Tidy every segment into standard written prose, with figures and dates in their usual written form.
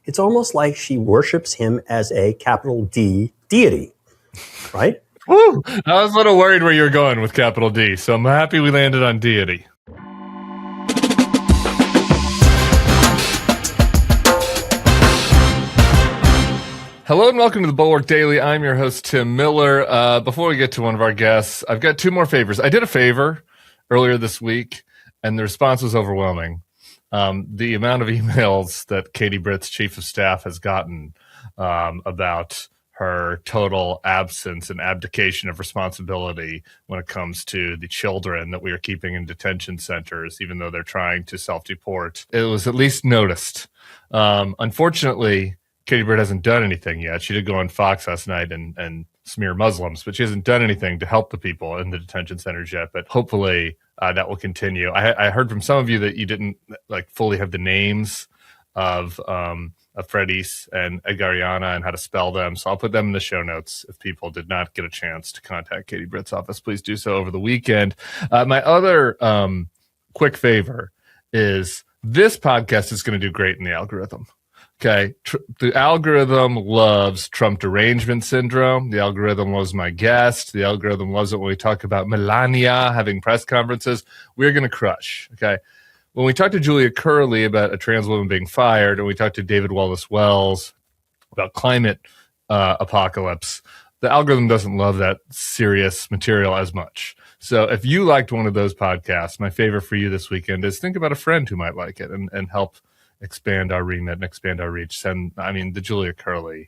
It's almost like she worships him as a capital D deity, right? Woo! I was a little worried where you were going with capital D, so I'm happy we landed on Deity. Hello and welcome to the Bulwark Daily. I'm your host, Tim Miller. Before we get to one of our guests, I've got two more favors. I did a favor earlier this week, and the response was overwhelming. The amount of emails that Katie Britt's chief of staff has gotten about her total absence and abdication of responsibility when it comes to the children that we are keeping in detention centers, even though they're trying to self-deport. It was at least noticed. Unfortunately, Katie Britt hasn't done anything yet. She did go on Fox last night and smear Muslims, but she hasn't done anything to help the people in the detention centers yet. But hopefully that will continue. I heard from some of you that you didn't fully have the names of Fredis and Egariana and how to spell them. So I'll put them in the show notes. If people did not get a chance to contact Katie Britt's office, please do so over the weekend. My other quick favor is this podcast is going to do great in the algorithm. Okay, the algorithm loves Trump derangement syndrome. The algorithm loves my guest. The algorithm loves it when we talk about Melania having press conferences. We're going to crush, okay? When we talk to Julia Curlee about a trans woman being fired, and we talk to David Wallace-Wells about climate apocalypse, the algorithm doesn't love that serious material as much. So if you liked one of those podcasts, my favor for you this weekend is think about a friend who might like it and help expand our remit and expand our reach. The Julia Curlee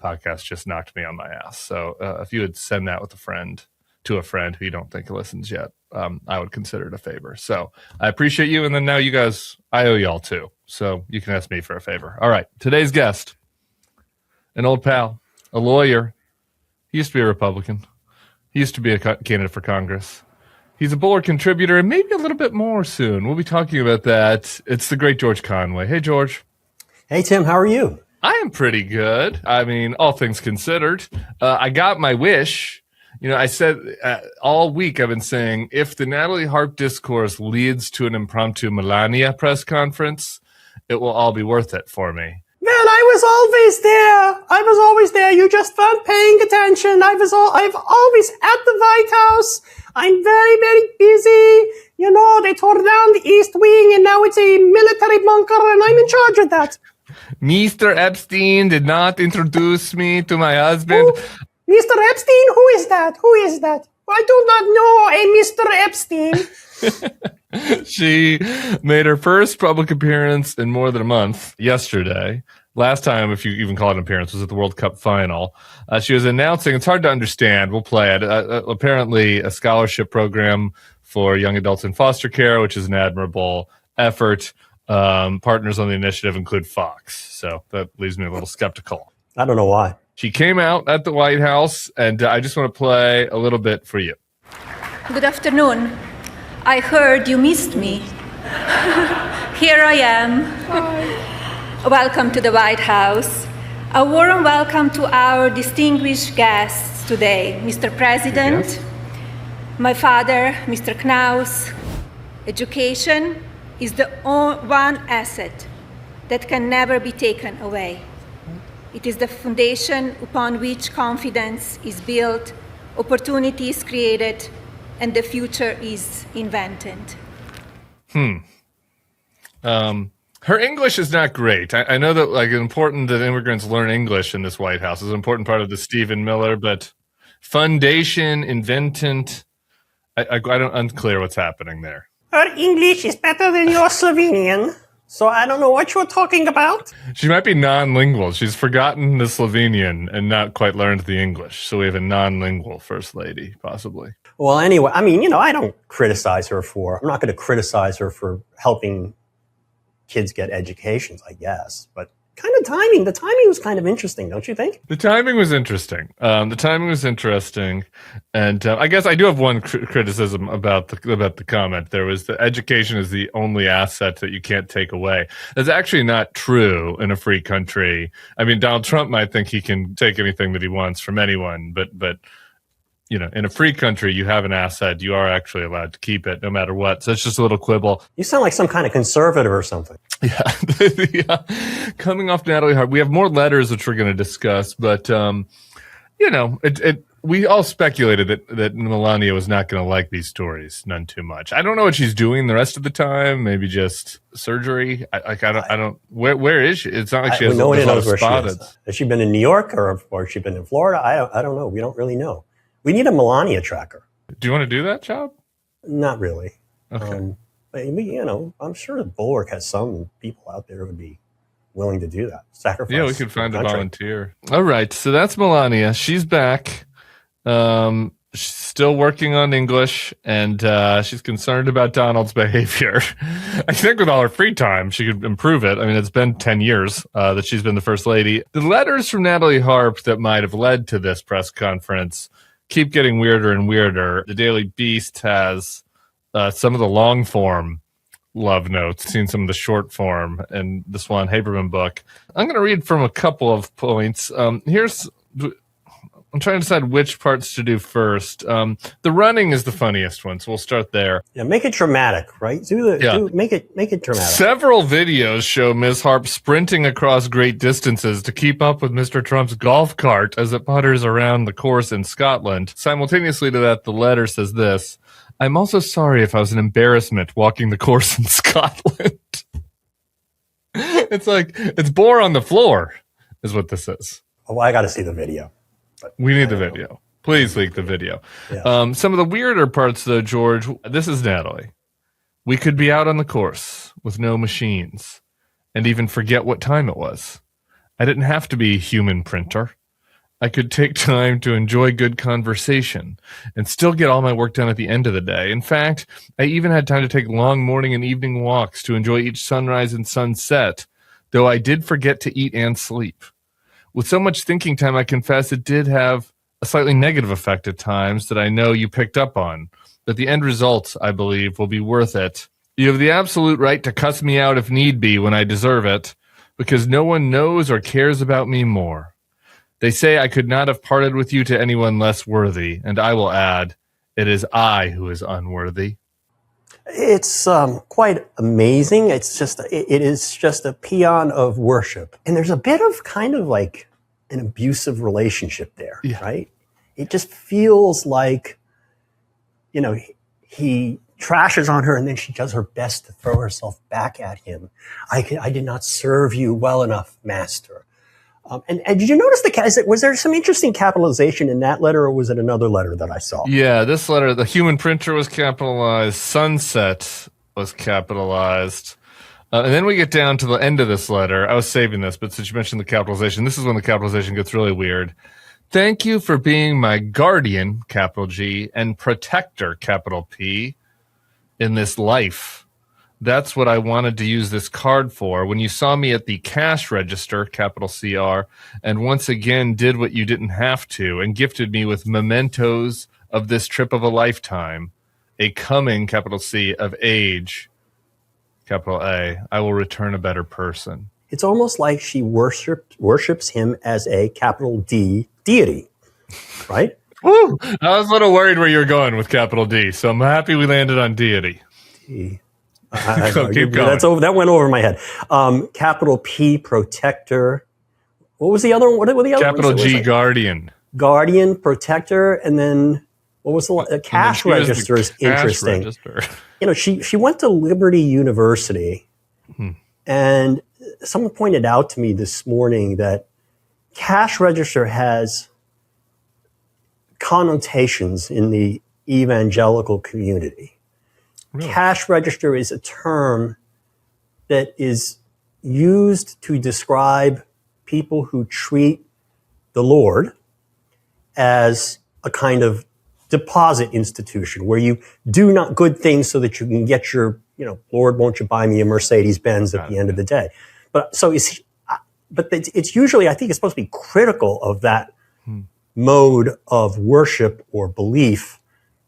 podcast just knocked me on my ass. So if you would send that with a friend who you don't think listens yet, I would consider it a favor. So I appreciate you. And then now you guys, I owe y'all too. So you can ask me for a favor. All right. Today's guest, an old pal, a lawyer. He used to be a Republican. He used to be a candidate for Congress. He's a Bulwark contributor and maybe a little bit more soon. We'll be talking about that. It's the great George Conway. Hey, George. Hey, Tim. How are you? I am pretty good. I mean, all things considered. I got my wish. You know, I said all week I've been saying if the Natalie Harp discourse leads to an impromptu Melania press conference, it will all be worth it for me. Well, I was always there. You just weren't paying attention. I've always at the White House. I'm very, very busy. You know, they tore down the East Wing and now it's a military bunker and I'm in charge of that. Mr. Epstein did not introduce me to my husband. Mr. Epstein? Who is that? I do not know a Mr. Epstein. She made her first public appearance in more than a month yesterday. Last time, if you even call it an appearance, was at the World Cup final. She was announcing, it's hard to understand, we'll play it, apparently a scholarship program for young adults in foster care, which is an admirable effort. Partners on the initiative include Fox. So that leaves me a little skeptical. I don't know why. She came out at the White House, and I just want to play a little bit for you. Good afternoon. I heard you missed me. Here I am. Hi. Welcome to the White House. A warm welcome to our distinguished guests today. Mr. President, yes. My father, Mr. Knaus. Education is the one asset that can never be taken away. It is the foundation upon which confidence is built, opportunity is created, and the future is invented. Her English is not great. I know that it's important that immigrants learn English in this White House. It's an important part of the Stephen Miller, but foundation, inventant, I don't unclear what's happening there. Her English is better than your Slovenian, so I don't know what you're talking about. She might be non-lingual. She's forgotten the Slovenian and not quite learned the English. So we have a non-lingual first lady, possibly. Well, anyway, I mean, I don't criticize her I'm not going to criticize her for helping kids get educations, I guess. But the timing was kind of interesting, don't you think? The timing was interesting. And I guess I do have one criticism about the comment. There was that education is the only asset that you can't take away. That's actually not true in a free country. I mean, Donald Trump might think he can take anything that he wants from anyone, but in a free country, you have an asset. You are actually allowed to keep it no matter what. So it's just a little quibble. You sound like some kind of conservative or something. Yeah. Coming off Natalie Harp, we have more letters which we're going to discuss, but, we all speculated that Melania was not going to like these stories, none too much. I don't know what she's doing the rest of the time. Maybe just surgery. I don't. Where is she? It's not like she has no one knows where spotted. she is. Has she been in New York or has she been in Florida? I don't know. We don't really know. We need a Melania tracker. Do you want to do that job? Not really. Okay. But I'm sure the Bulwark has some people out there who would be willing to do that. Sacrifice. Yeah, we could find a volunteer. All right, so that's Melania. She's back. She's still working on English, and she's concerned about Donald's behavior. I think with all her free time, she could improve it. I mean, it's been 10 years that she's been the first lady. The letters from Natalie Harp that might have led to this press conference keep getting weirder and weirder. The Daily Beast has some of the long form love notes, seen some of the short form, and this one Haberman book. I'm going to read from a couple of points. I'm trying to decide which parts to do first. The running is the funniest one, so we'll start there. Yeah, make it dramatic, right? Make it dramatic. Several videos show Ms. Harp sprinting across great distances to keep up with Mr. Trump's golf cart as it putters around the course in Scotland. Simultaneously to that, the letter says this: "I'm also sorry if I was an embarrassment walking the course in Scotland." It's bore on the floor, is what this is. Oh, I got to see the video. We need the video. Please leak the video. Yeah. Some of the weirder parts, though, George, this is Natalie. "We could be out on the course with no machines and even forget what time it was. I didn't have to be a human printer. I could take time to enjoy good conversation and still get all my work done at the end of the day. In fact, I even had time to take long morning and evening walks to enjoy each sunrise and sunset, though I did forget to eat and sleep. With so much thinking time, I confess it did have a slightly negative effect at times that I know you picked up on. But the end result, I believe, will be worth it. You have the absolute right to cuss me out if need be when I deserve it, because no one knows or cares about me more. They say I could not have parted with you to anyone less worthy, and I will add, it is I who is unworthy." It's quite amazing. It is just a paean of worship. And there's a bit of kind of like an abusive relationship there, right? It just feels like, he trashes on her and then she does her best to throw herself back at him. I did not serve you well enough, master. And did you notice was there some interesting capitalization in that letter, or was it another letter that I saw? Yeah, this letter, the human printer was capitalized, sunset was capitalized. And then we get down to the end of this letter. I was saving this, but since you mentioned the capitalization, this is when the capitalization gets really weird. "Thank you for being my guardian, capital G, and protector, capital P, in this life. That's what I wanted to use this card for. When you saw me at the cash register, capital CR, and once again did what you didn't have to and gifted me with mementos of this trip of a lifetime, a coming, capital C, of age, capital A, I will return a better person." It's almost like she worships him as a capital D deity, right? Woo! I was a little worried where you were going with capital D, so I'm happy we landed on deity. Keep going. That went over my head. Capital P, protector. What was the other one? What were the other capital ones? G, guardian. Guardian, protector, and then what was the cash register is interesting. Register. She went to Liberty University, and someone pointed out to me this morning that cash register has connotations in the evangelical community. Really? Cash register is a term that is used to describe people who treat the Lord as a kind of deposit institution where you do not good things so that you can get your, Lord, won't you buy me a Mercedes-Benz at the end of the day? But it's usually, I think it's supposed to be critical of that mode of worship or belief.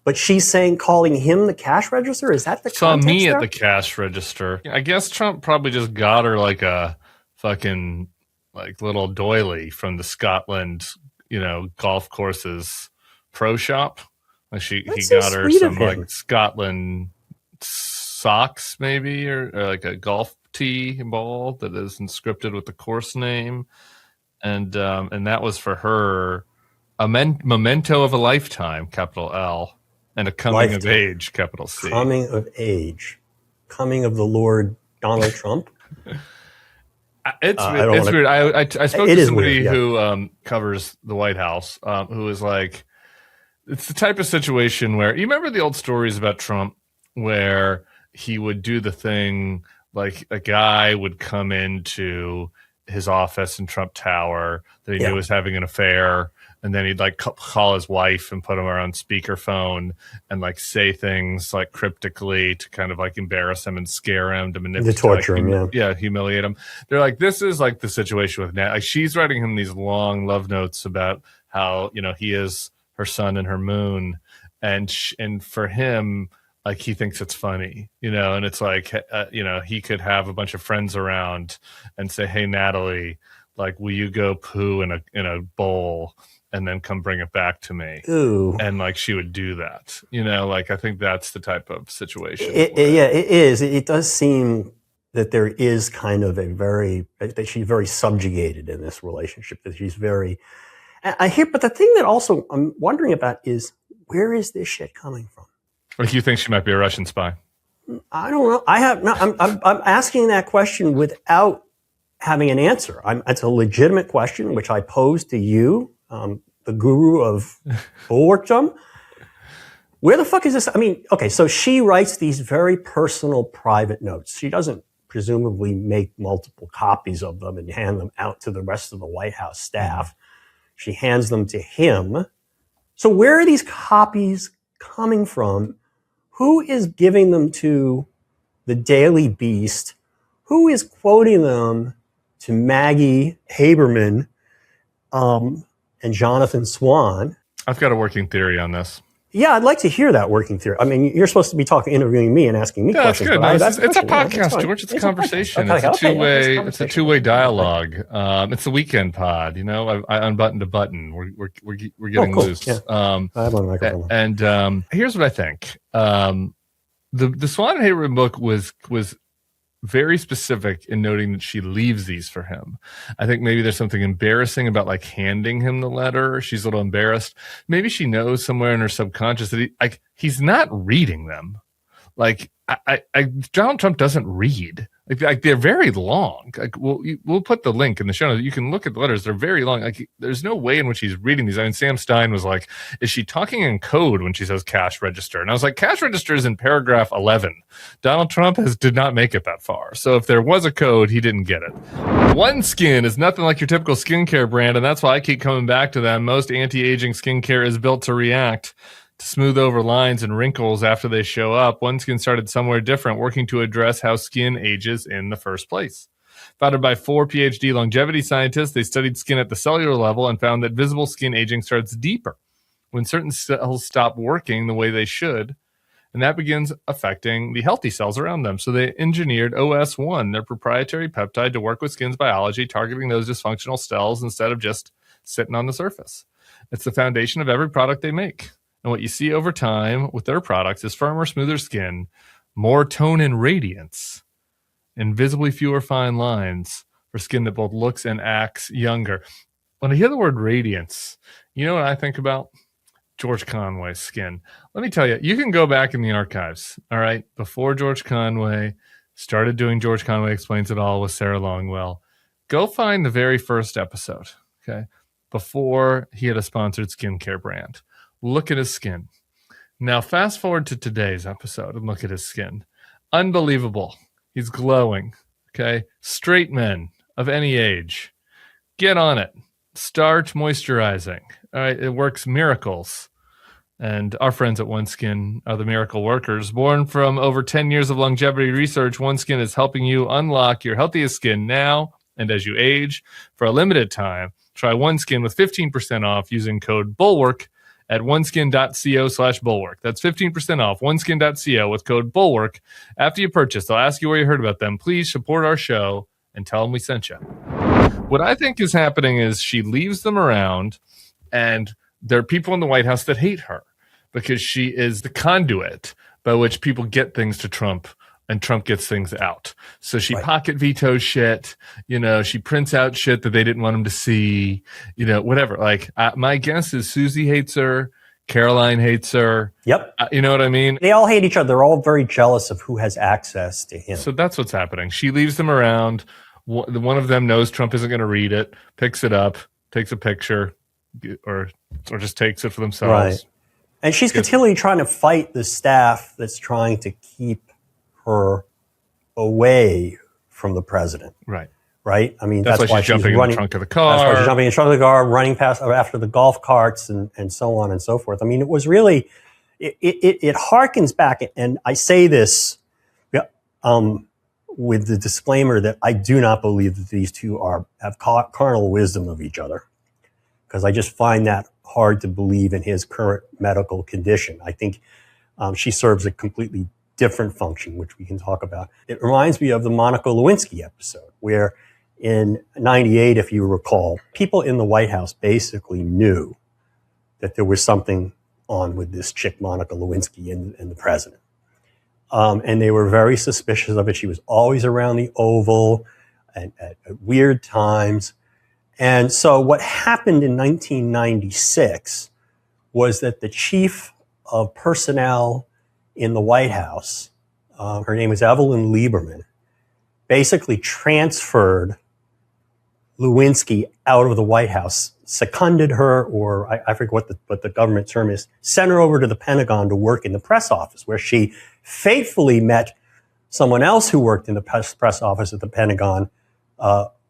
But she's calling him the cash register? Is that the context me there? At the cash register. I guess Trump probably just got her like a fucking little doily from the Scotland, golf courses pro shop. Like he so got her sweet some of him. like Scotland socks, maybe, or like a golf tee ball that is inscripted with the course name, and that was for her a memento of a lifetime, capital L, and a coming of age, capital C. Coming of age, coming of the Lord Donald Trump. It's weird. I spoke to somebody who covers the White House, who was like, it's the type of situation where you remember the old stories about Trump where he would do the thing like a guy would come into his office in Trump Tower that he knew was having an affair, and then he'd like call his wife and put him on speakerphone and like say things like cryptically to kind of like embarrass him and scare him, to manipulate, to torture him, humiliate him. They're like, this is like the situation with Nat. Like, she's writing him these long love notes about how, you know, he is her sun and her moon, and for him, like, he thinks it's funny, you know, and it's like, you know, he could have a bunch of friends around and say, hey, Natalie, like, will you go poo in a bowl and then come bring it back to me? Ooh. And like, she would do that, you know, like, I think that's the type of situation. It is. It does seem that there is kind of that she's very subjugated in this relationship, that she's very, but the thing that also I'm wondering about is, where is this shit coming from? Like, you think she might be a Russian spy? I don't know. I'm asking that question without having an answer. It's a legitimate question, which I posed to you, the guru of Bulwark. Where the fuck is this? I mean, okay, so she writes these very personal, private notes. She doesn't presumably make multiple copies of them and hand them out to the rest of the White House staff. She hands them to him. So where are these copies coming from? Who is giving them to the Daily Beast? Who is quoting them to Maggie Haberman and Jonathan Swan? I've got a working theory on this. Yeah, I'd like to hear that working theory. I mean, you're supposed to be interviewing me and asking me questions. That's good. It's a podcast, George. It's a conversation. It's a two-way dialogue. It's a weekend pod. You know, I unbuttoned a button. We're getting loose. Yeah. I have on the microphone. And here's what I think. The Swan and Haberman book was very specific in noting that she leaves these for him. I think maybe there's something embarrassing about like handing him the letter. She's a little embarrassed. Maybe she knows somewhere in her subconscious that he's not reading them. Like, Donald Trump doesn't read. Like they're very long. Like, we'll put the link in the show notes. You can look at the letters. They're very long. Like, there's no way in which he's reading these. I mean, Sam Stein was like, is she talking in code when she says cash register? And I was like, cash register is in paragraph 11. Donald Trump did not make it that far. So if there was a code, he didn't get it. OneSkin is nothing like your typical skincare brand, and that's why I keep coming back to them. Most anti-aging skincare is built to react to smooth over lines and wrinkles after they show up. OneSkin started somewhere different, working to address how skin ages in the first place. Founded by 4 PhD longevity scientists, they studied skin at the cellular level and found that visible skin aging starts deeper when certain cells stop working the way they should, and that begins affecting the healthy cells around them. So they engineered OS1, their proprietary peptide, to work with skin's biology, targeting those dysfunctional cells instead of just sitting on the surface. It's the foundation of every product they make. And what you see over time with their products is firmer, smoother skin, more tone and radiance, and visibly fewer fine lines for skin that both looks and acts younger. When I hear the word radiance, you know what I think about? George Conway's skin. Let me tell you, you can go back in the archives, all right? Before George Conway started doing George Conway Explains It All with Sarah Longwell, go find the very first episode, okay? Before he had a sponsored skincare brand. Look at his skin. Now, fast forward to today's episode and look at his skin. Unbelievable. He's glowing. Okay. Straight men of any age, get on it. Start moisturizing. All right. It works miracles. And our friends at OneSkin are the miracle workers. Born from over 10 years of longevity research, OneSkin is helping you unlock your healthiest skin now and as you age. For a limited time, try OneSkin with 15% off using code BULWARK at oneskin.co/bulwark. That's 15% off oneskin.co with code BULWARK. After you purchase, they'll ask you where you heard about them. Please support our show and tell them we sent you. What I think is happening is she leaves them around, and there are people in the White House that hate her because she is the conduit by which people get things to Trump and Trump gets things out. So she pocket vetoes shit, she prints out shit that they didn't want him to see, whatever. Like, my guess is Susie hates her. Caroline hates her. Yep. You know what I mean? They all hate each other. They're all very jealous of who has access to him. So that's what's happening. She leaves them around. One of them knows Trump isn't going to read it, picks it up, takes a picture, or just takes it for themselves. Right. And she's continually trying to fight the staff that's trying to keep her away from the president. Right? I mean, that's why she's jumping running in the trunk of the car. That's why she's jumping in the trunk of the car, running past after the golf carts and so on and so forth. I mean, it was really, it harkens back, and I say this with the disclaimer that I do not believe that these two have carnal wisdom of each other, because I just find that hard to believe in his current medical condition. I think she serves a completely different function, which we can talk about. It reminds me of the Monica Lewinsky episode, where in 98, if you recall, people in the White House basically knew that there was something on with this chick, Monica Lewinsky, and the president. And they were very suspicious of it. She was always around the Oval and at weird times. And so what happened in 1996 was that the chief of personnel in the White House, her name is Evelyn Lieberman, basically transferred Lewinsky out of the White House, seconded her, or I forget what the government term is, sent her over to the Pentagon to work in the press office, where she faithfully met someone else who worked in the press office at the Pentagon,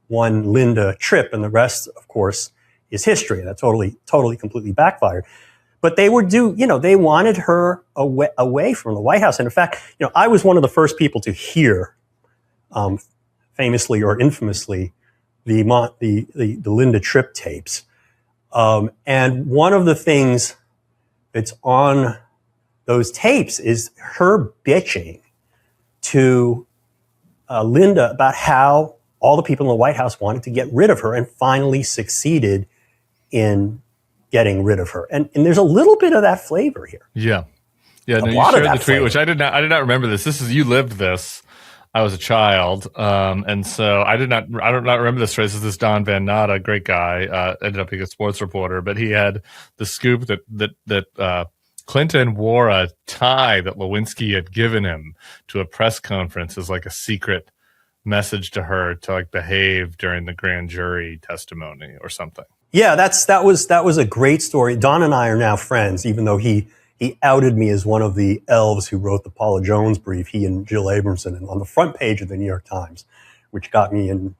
one Linda Tripp, and the rest, of course, is history. That totally, completely backfired. But they they wanted her away from the White House. And in fact, I was one of the first people to hear, famously or infamously, the Linda Tripp tapes. And one of the things that's on those tapes is her bitching to Linda about how all the people in the White House wanted to get rid of her and finally succeeded in getting rid of her. And there's a little bit of that flavor here. Yeah. Yeah. A No, you lot of shared that the tweet, flavor. which I did not remember this. You lived this. I was a child. And so I don't remember this phrase. This is Don Van Natta, great guy, ended up being a sports reporter, but he had the scoop that Clinton wore a tie that Lewinsky had given him to a press conference as like a secret message to her to like behave during the grand jury testimony or something. Yeah, that was a great story. Don and I are now friends, even though he outed me as one of the elves who wrote the Paula Jones brief, he and Jill Abramson, and on the front page of the New York Times, which got me in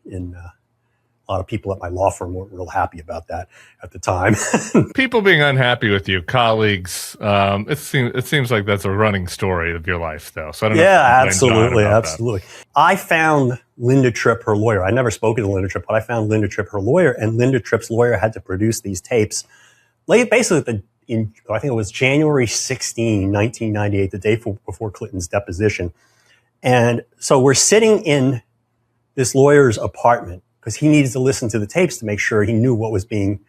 a lot of people at my law firm weren't real happy about that at the time. People being unhappy with you, colleagues, it seems like that's a running story of your life, though. So I don't know. Yeah, absolutely. I found Linda Tripp, her lawyer. I never spoken to Linda Tripp, but I found Linda Tripp, her lawyer, and Linda Tripp's lawyer had to produce these tapes basically I think it was January 16, 1998, the day before Clinton's deposition. And so we're sitting in this lawyer's apartment because he needed to listen to the tapes to make sure he knew what was being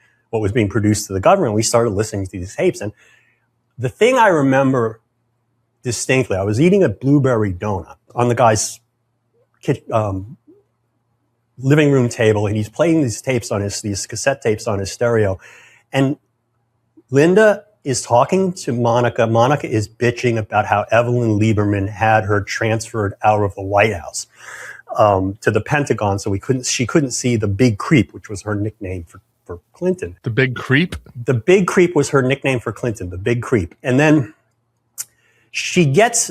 produced to the government. We started listening to these tapes. And the thing I remember distinctly, I was eating a blueberry donut on the guy's living room table, and he's playing these cassette tapes on his stereo. And Linda is talking to Monica. Monica is bitching about how Evelyn Lieberman had her transferred out of the White House to the Pentagon, so she couldn't see the Big Creep, which was her nickname for Clinton. The Big Creep? The Big Creep was her nickname for Clinton, the Big Creep. And then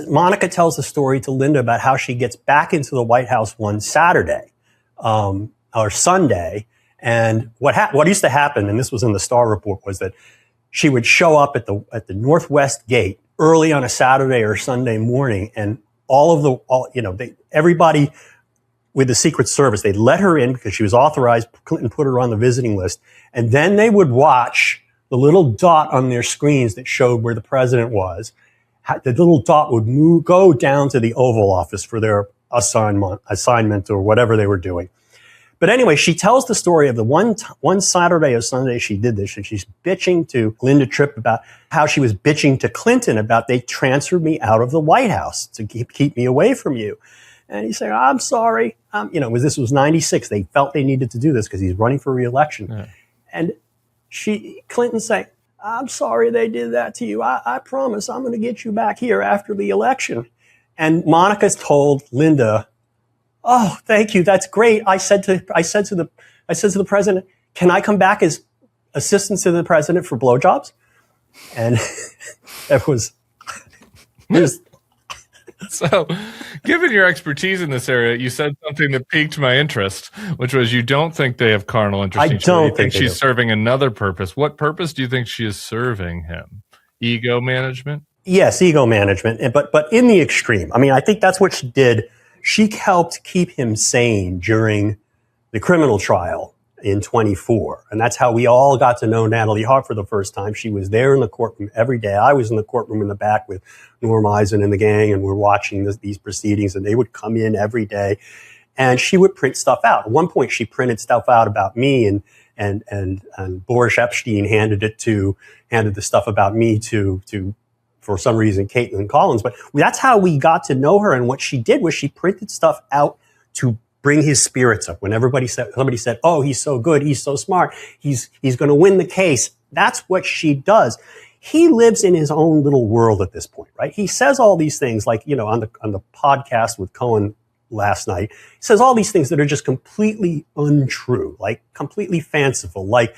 Monica tells a story to Linda about how she gets back into the White House one Saturday or Sunday. And what used to happen, and this was in the Star Report, was that she would show up at the Northwest Gate early on a Saturday or Sunday morning, and everybody with the Secret Service, they'd let her in because she was authorized. Clinton put her on the visiting list, and then they would watch the little dot on their screens that showed where the president was. The little dot would go down to the Oval Office for their assignment or whatever they were doing. But anyway, she tells the story of the one Saturday or Sunday she did this, and she's bitching to Linda Tripp about how she was bitching to Clinton about they transferred me out of the White House to keep me away from you. And he said, I'm sorry. This was 96. They felt they needed to do this because he's running for re-election. Yeah. And Clinton saying, I'm sorry they did that to you. I promise I'm going to get you back here after the election. And Monica's told Linda, oh, thank you. That's great. I said to the president, can I come back as assistant to the president for blowjobs? And it was. So, given your expertise in this area, you said something that piqued my interest, which was you don't think they have carnal interest. I don't think she's serving another purpose. What purpose do you think she is serving him? Ego management? Yes, ego management, but in the extreme. I mean, I think that's what she did. She helped keep him sane during the criminal trial in 24. And that's how we all got to know Natalie Harp for the first time. She was there in the courtroom every day. I was in the courtroom in the back with Norm Eisen and the gang, and we're watching these proceedings, and they would come in every day. And she would print stuff out. At one point, she printed stuff out about me, and Boris Epstein handed the stuff about me to for some reason, Caitlin Collins. But that's how we got to know her. And what she did was she printed stuff out to bring his spirits up. When somebody said, oh, he's so good, he's so smart, he's going to win the case. That's what she does. He lives in his own little world at this point, right? He says all these things like, on the podcast with Cohen last night, he says all these things that are just completely untrue, like completely fanciful, like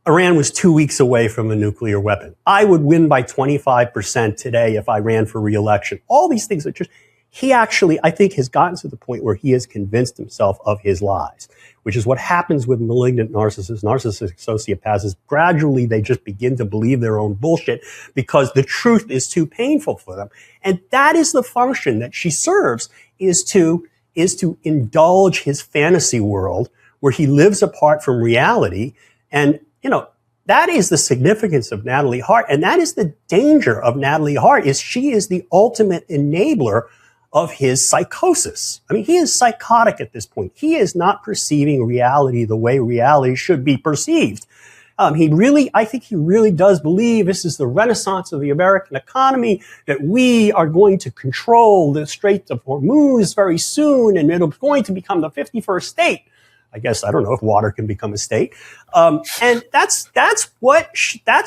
Iran was 2 weeks away from a nuclear weapon. I would win by 25% today if I ran for re-election. All these things are just, he actually, I think, has gotten to the point where he has convinced himself of his lies, which is what happens with malignant narcissists, narcissistic sociopaths, is gradually they just begin to believe their own bullshit because the truth is too painful for them. And that is the function that she serves, is to indulge his fantasy world where he lives apart from reality. And that is the significance of Natalie Hart. And that is the danger of Natalie Hart, is she is the ultimate enabler of his psychosis. I mean, he is psychotic at this point. He is not perceiving reality the way reality should be perceived. I think he really does believe this is the renaissance of the American economy, that we are going to control the Strait of Hormuz very soon, and it's going to become the 51st state. I guess, I don't know if water can become a state. And that's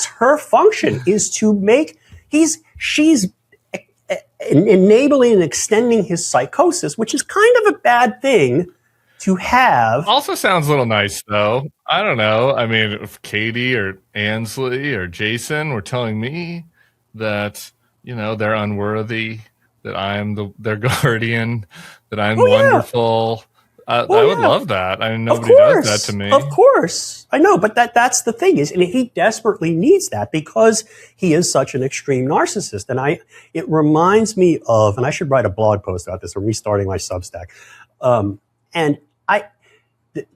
her function, is to make, she's enabling and extending his psychosis, which is kind of a bad thing to have. Also sounds a little nice, though. I don't know. I mean, if Katie or Ansley or Jason were telling me that, they're unworthy, that I'm their guardian, that I'm wonderful. Yeah. I would love that. I mean, nobody does that to me. Of course. I know, but that's the thing is, and he desperately needs that because he is such an extreme narcissist. And it reminds me of, and I should write a blog post about this. I'm restarting my Substack.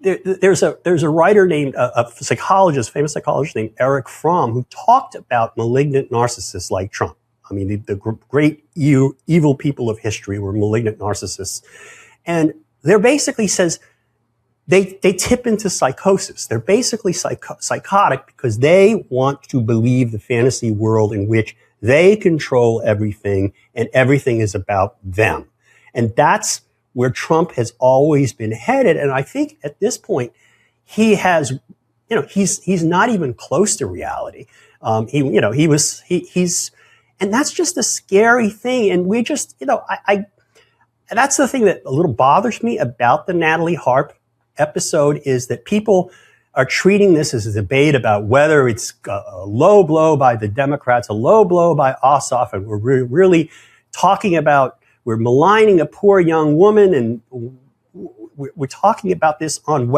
There's a writer named, famous psychologist named Eric Fromm, who talked about malignant narcissists like Trump. I mean, the great evil people of history were malignant narcissists. And they're basically says they tip into psychosis. They're basically psychotic because they want to believe the fantasy world in which they control everything and everything is about them. And that's where Trump has always been headed. And I think at this point, he has, he's not even close to reality. He's, and that's just a scary thing. And we just, and that's the thing that a little bothers me about the Natalie Harp episode, is that people are treating this as a debate about whether it's a low blow by the Democrats, a low blow by Ossoff, and we're really talking about, we're maligning a poor young woman, and we're talking about this on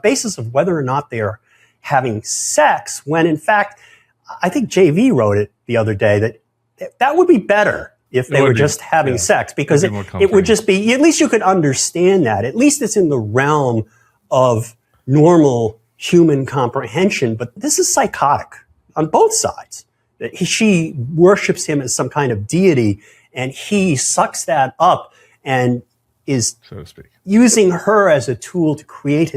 basis of whether or not they are having sex, when in fact, I think JV wrote it the other day that would be better if they were just having sex, because it would just be, at least you could understand that. At least it's in the realm of normal human comprehension. But this is psychotic on both sides. She worships him as some kind of deity, and he sucks that up and is, so to speak, using her as a tool to create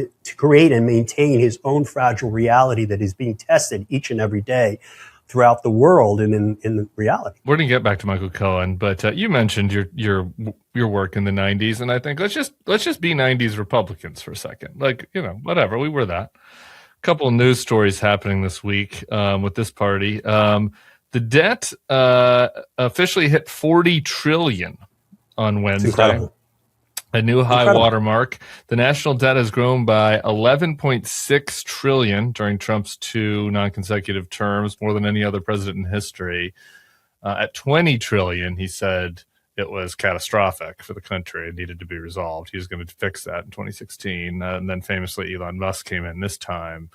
and maintain his own fragile reality that is being tested each and every day throughout the world and in reality. We're going to get back to Michael Cohen, but you mentioned your work in the 90s, and I think let's just be 90s Republicans for a second. Like, whatever, we were that. A couple of news stories happening this week with this party. The debt officially hit $40 trillion on Wednesday. A new high watermark. The national debt has grown by $11.6 trillion during Trump's 2 non-consecutive terms, more than any other president in history. At $20 trillion, he said it was catastrophic for the country. It needed to be resolved. He was going to fix that in 2016. And then famously, Elon Musk came in this time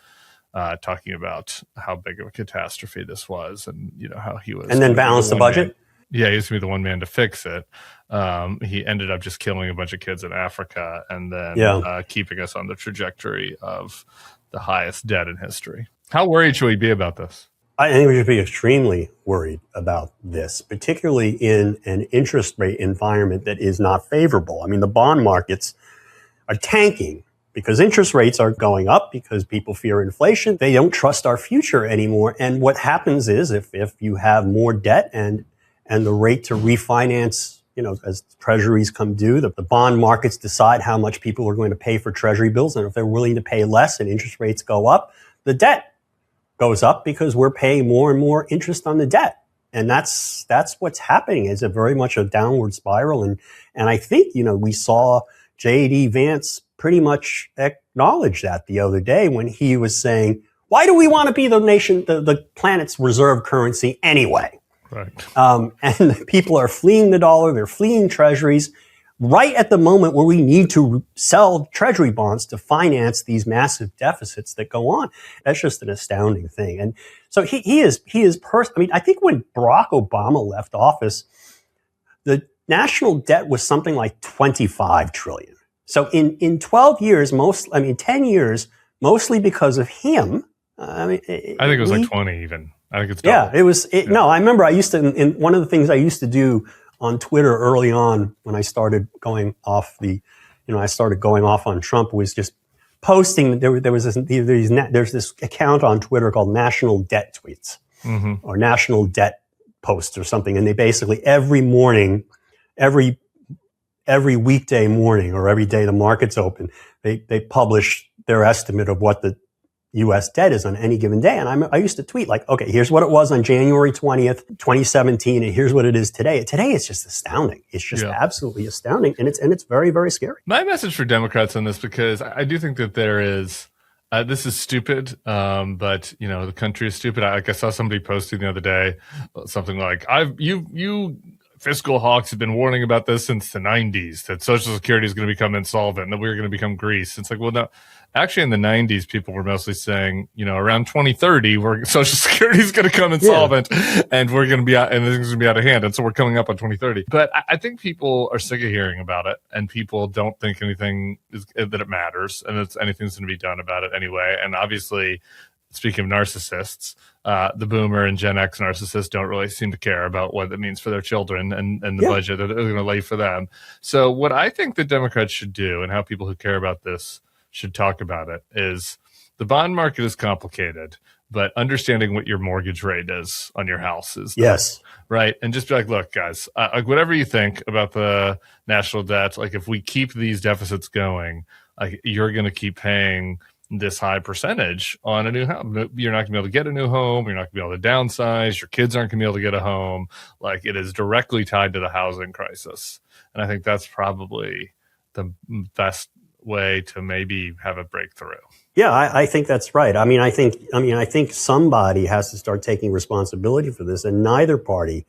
talking about how big of a catastrophe this was, and how he was. And then balance the budget. Yeah, he used to be the one man to fix it. He ended up just killing a bunch of kids in Africa and then keeping us on the trajectory of the highest debt in history. How worried should we be about this? I think we should be extremely worried about this, particularly in an interest rate environment that is not favorable. I mean, the bond markets are tanking because interest rates are going up because people fear inflation. They don't trust our future anymore. And what happens is if you have more debt and the rate to refinance, as treasuries come due, the bond markets decide how much people are going to pay for treasury bills. And if they're willing to pay less and interest rates go up, the debt goes up because we're paying more and more interest on the debt. And that's what's happening. It's very much a downward spiral. And I think, we saw J.D. Vance pretty much acknowledge that the other day when he was saying, why do we want to be the planet's reserve currency anyway? Right. And people are fleeing the dollar. They're fleeing treasuries right at the moment where we need to sell treasury bonds to finance these massive deficits that go on. That's just an astounding thing. And so he is I think when Barack Obama left office, the national debt was something like 25 trillion. So in 12 years, 10 years, mostly because of him. I think it was like 20 even. I think it's double. Yeah, it was. No, I remember I used to, in one of the things I used to do on Twitter early on when I started going off on Trump was just posting. There's this account on Twitter called National Debt Tweets or National Debt Posts or something, and they basically every morning, every weekday morning or every day the market's open, they publish their estimate of what the U.S. debt is on any given day. And I used to tweet like, okay, here's what it was on January 20th, 2017, and here's what it is today. Today it's just astounding. It's just absolutely astounding. And it's very, very scary. My message for Democrats on this, because I do think that there is, this is stupid, but the country is stupid. I saw somebody posting the other day something like, you fiscal hawks have been warning about this since the 90s, that Social Security is going to become insolvent and that we're going to become Greece. It's like, well, no. Actually, in the 90s, people were mostly saying, around 2030, Social Security is going to come insolvent and we're going to be out, and things are going to be out of hand. And so we're coming up on 2030. But I think people are sick of hearing about it, and people don't think anything that it matters, and anything's going to be done about it anyway. And obviously, speaking of narcissists, the boomer and Gen X narcissists don't really seem to care about what it means for their children and the budget that they're going to lay for them. So what I think the Democrats should do, and how people who care about this should talk about it, is the bond market is complicated, but understanding what your mortgage rate is on your house is right. And just be like, look, guys, like whatever you think about the national debt, like if we keep these deficits going, like you're going to keep paying this high percentage on a new home. You're not going to be able to get a new home. You're not going to be able to downsize. Your kids aren't going to be able to get a home. Like it is directly tied to the housing crisis. And I think that's probably the best way to maybe have a breakthrough. Yeah, I think that's right. I think somebody has to start taking responsibility for this, and neither party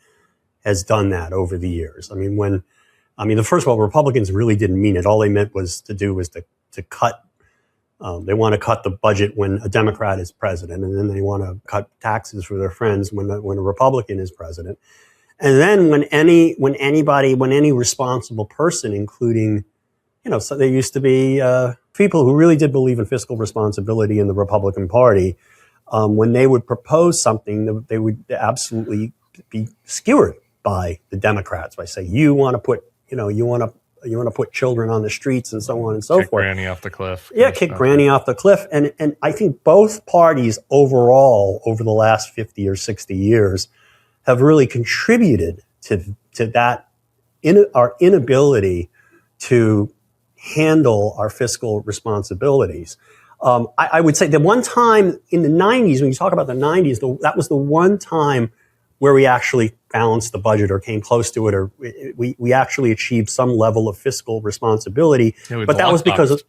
has done that over the years. First of all, Republicans really didn't mean it. All they meant was to cut. They want to cut the budget when a Democrat is president, and then they want to cut taxes for their friends when a Republican is president. And then when any responsible person, including so there used to be people who really did believe in fiscal responsibility in the Republican Party. When they would propose something, they would absolutely be skewered by the Democrats by saying, you want to to put children on the streets and so on and so kick forth. Granny off the cliff. Yeah, kick Granny off the cliff. And I think both parties overall over the last 50 or 60 years have really contributed to that, our inability to handle our fiscal responsibilities. I would say the one time in the 90s, when you talk about the 90s, that was the one time where we actually balanced the budget or came close to it, or we actually achieved some level of fiscal responsibility. Yeah, but that was because of,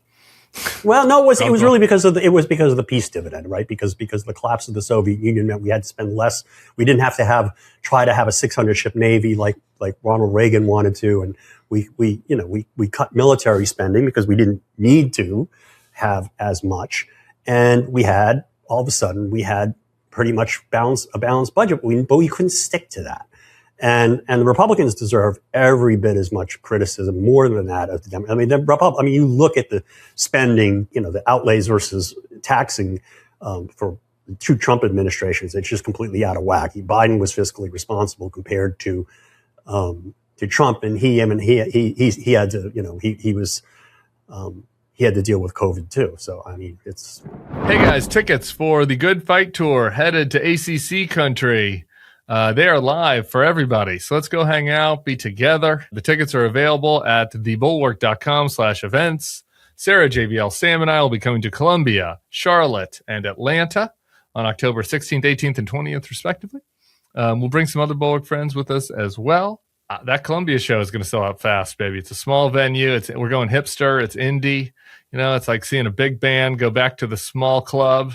well, no, it was really because of the peace dividend, right? Because the collapse of the Soviet Union meant we had to spend less. We didn't have to try to have a 600 ship navy like Ronald Reagan wanted to, and we cut military spending because we didn't need to have as much, and all of a sudden we had pretty much a balanced budget, but we couldn't stick to that. And the Republicans deserve every bit as much criticism, more than that, as the Democrats. You look at the spending, the outlays versus taxing for the two Trump administrations. It's just completely out of whack. Biden was fiscally responsible compared to Trump, and he had to deal with COVID too. So it's. Hey guys, tickets for the Good Fight Tour headed to ACC country. They are live for everybody. So let's go hang out, be together. The tickets are available at thebulwark.com/events. Sarah, JBL, Sam, and I will be coming to Columbia, Charlotte, and Atlanta on October 16th, 18th, and 20th, respectively. We'll bring some other Bulwark friends with us as well. That Columbia show is going to sell out fast, baby. It's a small venue. We're going hipster. It's indie. It's like seeing a big band go back to the small club.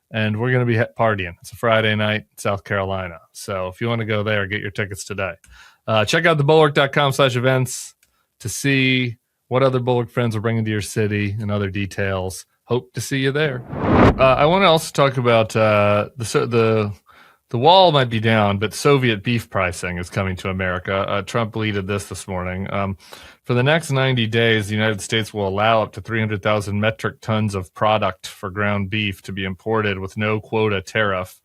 And we're going to be partying. It's a Friday night, South Carolina. So if you want to go there, get your tickets today. Check out thebulwark.com/events to see what other Bulwark friends are bringing to your city and other details. Hope to see you there. I want to also talk about the wall might be down, but Soviet beef pricing is coming to America. Trump leaded this morning. For the next 90 days, the United States will allow up to 300,000 metric tons of product for ground beef to be imported with no quota tariff.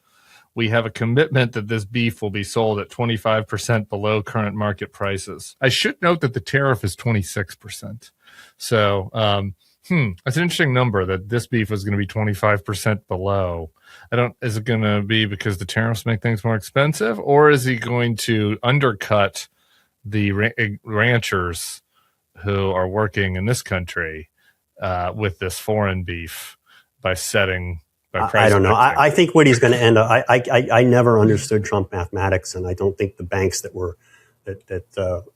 We have a commitment that this beef will be sold at 25% below current market prices. I should note that the tariff is 26%. So that's an interesting number, that this beef is going to be 25% below. Is it going to be because the tariffs make things more expensive, or is he going to undercut the ranchers who are working in this country with this foreign beef by pricing? I don't know. I think what he's going to end up. I never understood Trump mathematics, and I don't think the banks that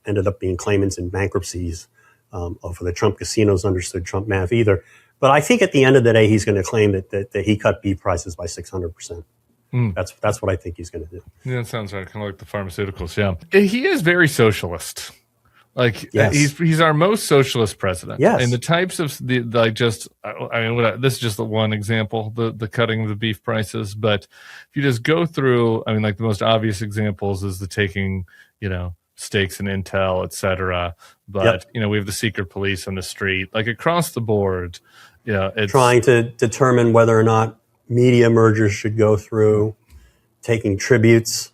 ended up being claimants in bankruptcies for the Trump casinos understood Trump math either. But I think at the end of the day, he's going to claim that he cut beef prices by 600%. That's what I think he's going to do. Yeah, that sounds right. Kind of like the pharmaceuticals. Yeah, he is very socialist. Yes. He's our most socialist president. Yes. And the types of this is just the one example, the cutting of the beef prices. But if you just go through, the most obvious examples is the taking, stakes in Intel, et cetera. But, we have the secret police on the street, across the board. It's trying to determine whether or not media mergers should go through, taking tributes,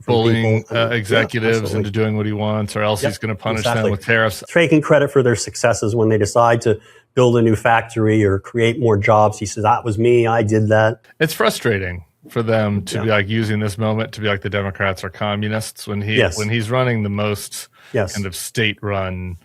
bullying executives into doing what he wants, or else he's going to punish them with tariffs. Taking credit for their successes when they decide to build a new factory or create more jobs. He says, that was me, I did that. It's frustrating for them to be using this moment to be like the Democrats are communists when he's running the most kind of state-run,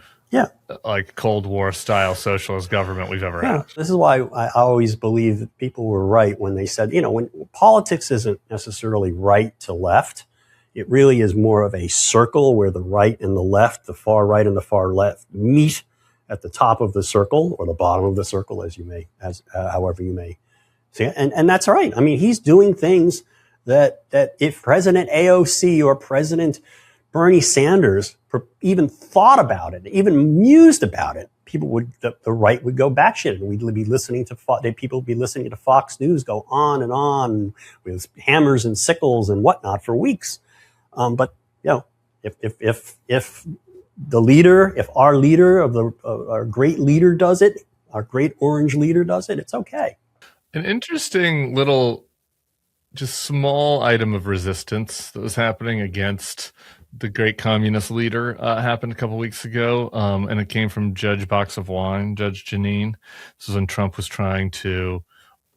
Cold War style socialist government we've ever had. This is why I always believe that people were right when they said, when politics isn't necessarily right to left. It really is more of a circle where the right and the left, the far right and the far left, meet at the top of the circle or the bottom of the circle, however you may see it. And that's all right. He's doing things that if President AOC or President Bernie Sanders even thought about it, even mused about it, the right would go batshit, and we'd be listening to people would be listening to Fox News go on and on with hammers and sickles and whatnot for weeks. But if the leader, if our leader our great leader does it, our great orange leader does it, it's okay. An interesting little, just small item of resistance that was happening against the great communist leader happened a couple weeks ago, and it came from Judge Box of Wine, Judge Janine. This was when Trump was trying to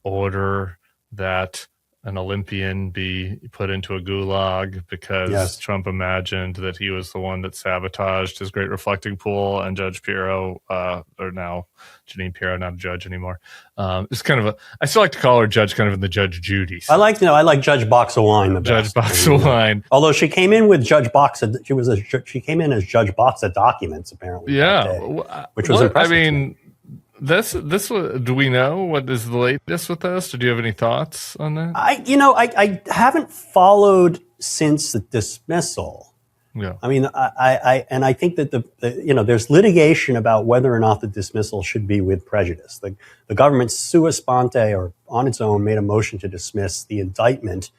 order that an Olympian be put into a gulag because Trump imagined that he was the one that sabotaged his great reflecting pool, and Judge Pirro, or now Janine Pirro, not a judge anymore. It's kind of I still like to call her judge, kind of in the Judge Judy sense. I like Judge Box of Wine the best. Judge Box of Wine. Although she came in with Judge Box, she came in as Judge Box of Documents apparently. Yeah, which was impressive. I mean, this do we know what is the latest with this? Do you have any thoughts on that? I haven't followed since the dismissal. Yeah. I mean, I think that there's litigation about whether or not the dismissal should be with prejudice. The government sua sponte, or on its own, made a motion to dismiss the indictment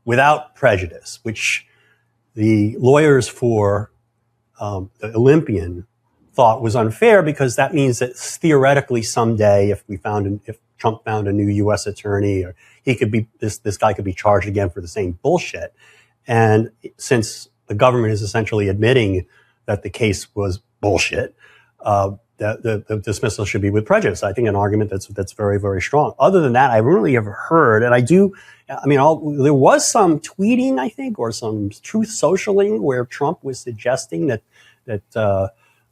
without prejudice, which the lawyers for the Olympian thought was unfair, because that means that theoretically someday, if Trump found a new U.S. attorney, or this guy could be charged again for the same bullshit. And since the government is essentially admitting that the case was bullshit, the dismissal should be with prejudice. I think an argument that's very, very strong. Other than that, I really have heard, and there was some tweeting, I think, or some truth socialing where Trump was suggesting that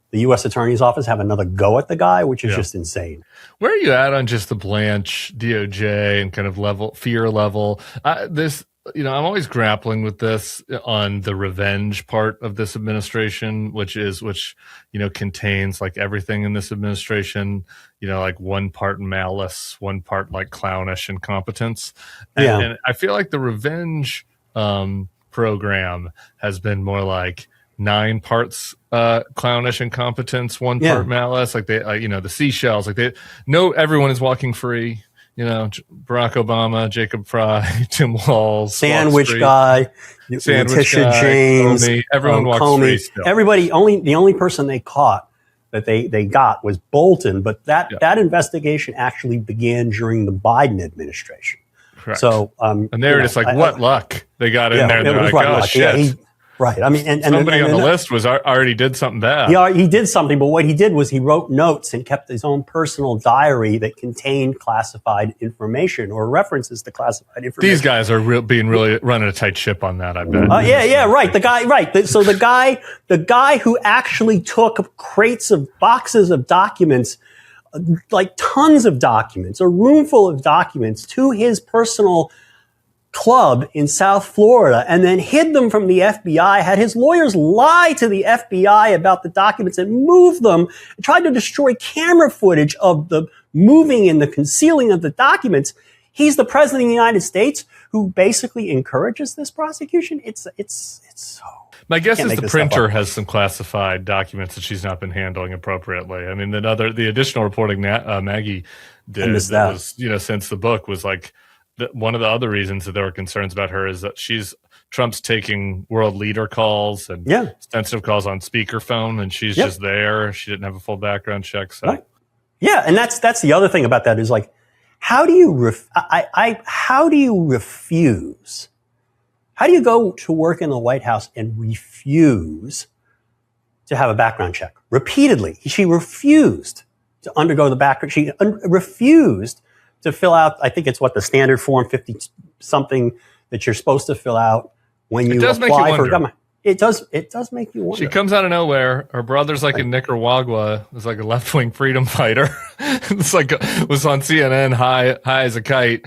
the U.S. Attorney's Office have another go at the guy, which is just insane. Where are you at on just the Blanche DOJ and kind of fear level? I'm always grappling with this on the revenge part of this administration, which contains like everything in this administration, like one part malice, one part like clownish incompetence. And I feel like the revenge program has been more like 9 parts clownish incompetence, 1 part malice. Like the seashells, like they know everyone is walking free. Barack Obama, Jacob Fry, Tim Walz, Sandwich Guy, Letitia James, Comey, everyone walks Comey. free still. Everybody, the only person they caught that they got was Bolton, but that investigation actually began during the Biden administration. Correct. So, and they were just like, what luck they got in there. And they're like, oh, shit. Right. I mean, and somebody on the list already did something bad. Yeah, he did something, but what he did was he wrote notes and kept his own personal diary that contained classified information or references to classified information. These guys are really running a tight ship on that, I bet. Right. The guy, right. So the guy who actually took boxes of documents, like tons of documents, a room full of documents, to his personal club in South Florida, and then hid them from the FBI, had his lawyers lie to the FBI about the documents and move them, and tried to destroy camera footage of the moving and the concealing of the documents. He's the president of the United States who basically encourages this prosecution. It's so. My guess is the printer has some classified documents that she's not been handling appropriately. I mean, the additional reporting Maggie did was, since the book was like, one of the other reasons that there were concerns about her is that Trump's taking world leader calls and sensitive calls on speakerphone, and she's just there. She didn't have a full background check. So. Right. Yeah, and that's the other thing about that is like, how do you refuse? How do you go to work in the White House and refuse to have a background check? Repeatedly, she refused to undergo the background. She refused to fill out, I think it's the standard form 50 something that you're supposed to fill out when you apply for government. It does make you wonder. She comes out of nowhere. Her brother's like in Nicaragua, is like a left-wing freedom fighter. It's like was on CNN high as a kite,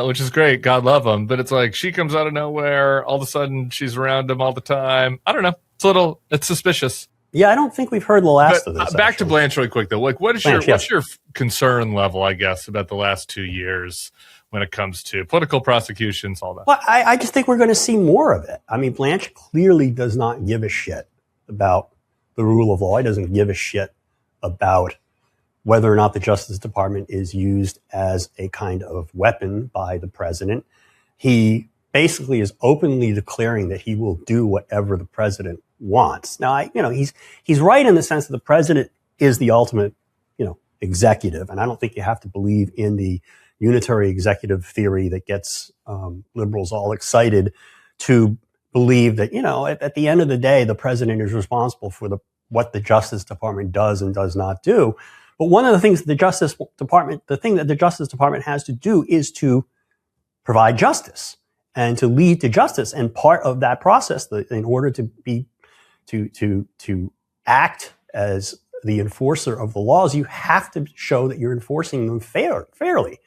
which is great. God love him. But it's like she comes out of nowhere. All of a sudden, she's around him all the time. I don't know. It's suspicious. Yeah, I don't think we've heard the last of this. Back to Blanche really quick, though. Like, what's your concern level, I guess, about the last 2 years when it comes to political prosecutions, all that? Well, I just think we're going to see more of it. I mean, Blanche clearly does not give a shit about the rule of law. He doesn't give a shit about whether or not the Justice Department is used as a kind of weapon by the president. He basically is openly declaring that he will do whatever the president wants. Now, he's right in the sense that the president is the ultimate, executive, and I don't think you have to believe in the unitary executive theory that gets liberals all excited to believe that, at the end of the day, the president is responsible for what the Justice Department does and does not do. But one of the things the Justice Department has to do is to provide justice and to lead to justice. And part of that process, in order to act as the enforcer of the laws, you have to show that you're enforcing them fairly.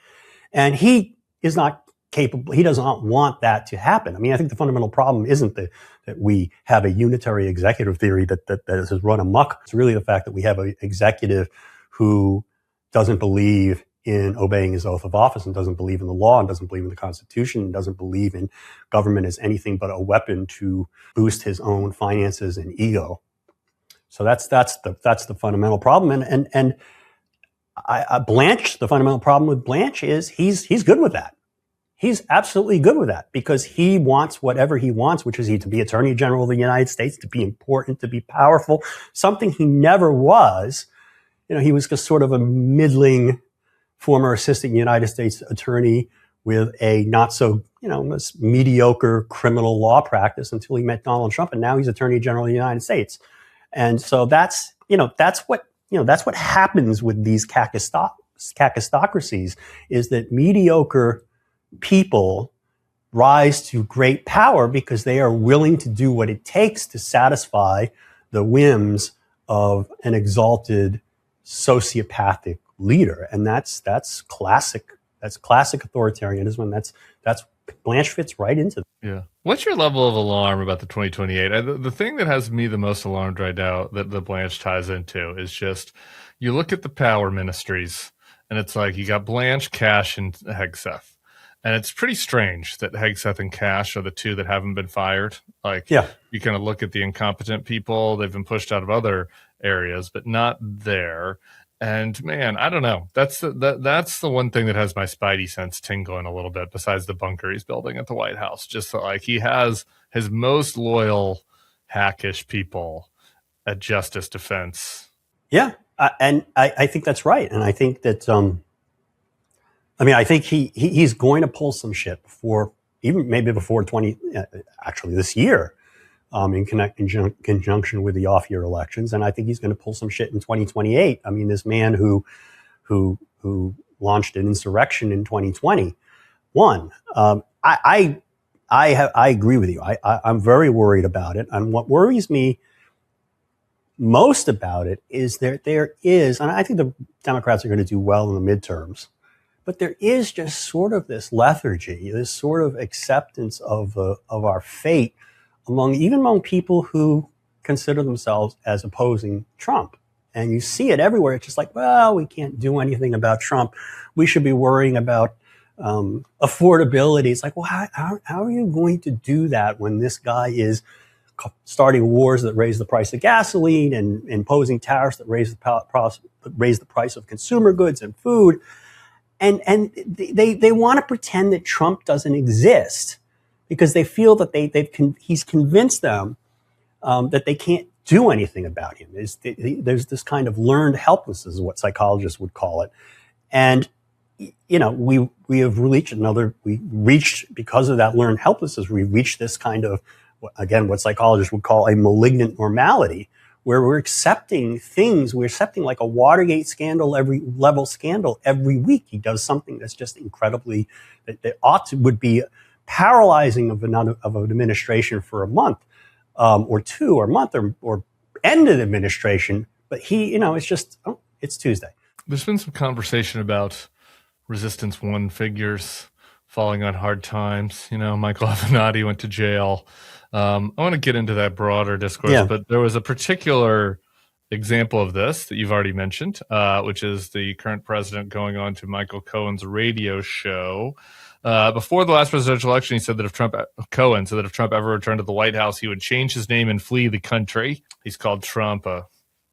And he is not capable. He does not want that to happen. I mean, I think the fundamental problem isn't that we have a unitary executive theory that has run amok. It's really the fact that we have an executive who doesn't believe in obeying his oath of office and doesn't believe in the law and doesn't believe in the Constitution and doesn't believe in government as anything but a weapon to boost his own finances and ego. So that's the fundamental problem. And Blanche, the fundamental problem with Blanche is he's good with that. He's absolutely good with that because he wants whatever he wants, which is to be Attorney General of the United States, to be important, to be powerful, something he never was. He was just sort of a middling former assistant United States attorney with a not so, mediocre criminal law practice until he met Donald Trump, and now he's Attorney General of the United States. And so that's what happens with these kakistocracies, is that mediocre people rise to great power because they are willing to do what it takes to satisfy the whims of an exalted sociopathic leader. And that's classic authoritarianism, and that's Blanche fits right into that. Yeah. What's your level of alarm about the 2028? The thing that has me the most alarmed right now that the Blanche ties into is just, you look at the power ministries and it's like you got Blanche, Cash, and Hegseth. And it's pretty strange that Hegseth and Cash are the two that haven't been fired. You kind of look at the incompetent people, they've been pushed out of other areas, but not there. And man, I don't know. That's the one thing that has my spidey sense tingling a little bit, besides the bunker he's building at the White House. Just that, like, he has his most loyal hackish people at Justice Defense. Yeah, and I think that's right. And I think that I think he's going to pull some shit before 20, actually this year, in conjunction with the off-year elections. And I think he's going to pull some shit in 2028. I mean, this man who launched an insurrection in 2021. I agree with you. I'm very worried about it. And what worries me most about it is there is, and I think the Democrats are going to do well in the midterms, but there is just sort of this lethargy, this sort of acceptance of our fate among people who consider themselves as opposing Trump. And you see it everywhere. It's just like, well, we can't do anything about Trump. We should be worrying about affordability. It's like, well, how are you going to do that when this guy is starting wars that raise the price of gasoline and imposing tariffs that raise the price of consumer goods and food? And they want to pretend that Trump doesn't exist because they feel that he's convinced them that they can't do anything about him. There's this kind of learned helplessness, is what psychologists would call it. And, we have reached, because of that learned helplessness, we reached this kind of, again, what psychologists would call a malignant normality, where we're accepting things. We're accepting like a Watergate scandal, scandal every week. He does something that's just incredibly, that would be paralyzing of an administration for a month or two, or month, or end of the administration. But it's just, it's Tuesday. There's been some conversation about Resistance One figures falling on hard times. Michael Avenatti went to jail. I want to get into that broader discourse, but there was a particular example of this that you've already mentioned, which is the current president going on to Michael Cohen's radio show. Before the last presidential election, he said that Cohen said that if Trump ever returned to the White House, he would change his name and flee the country. He's called Trump a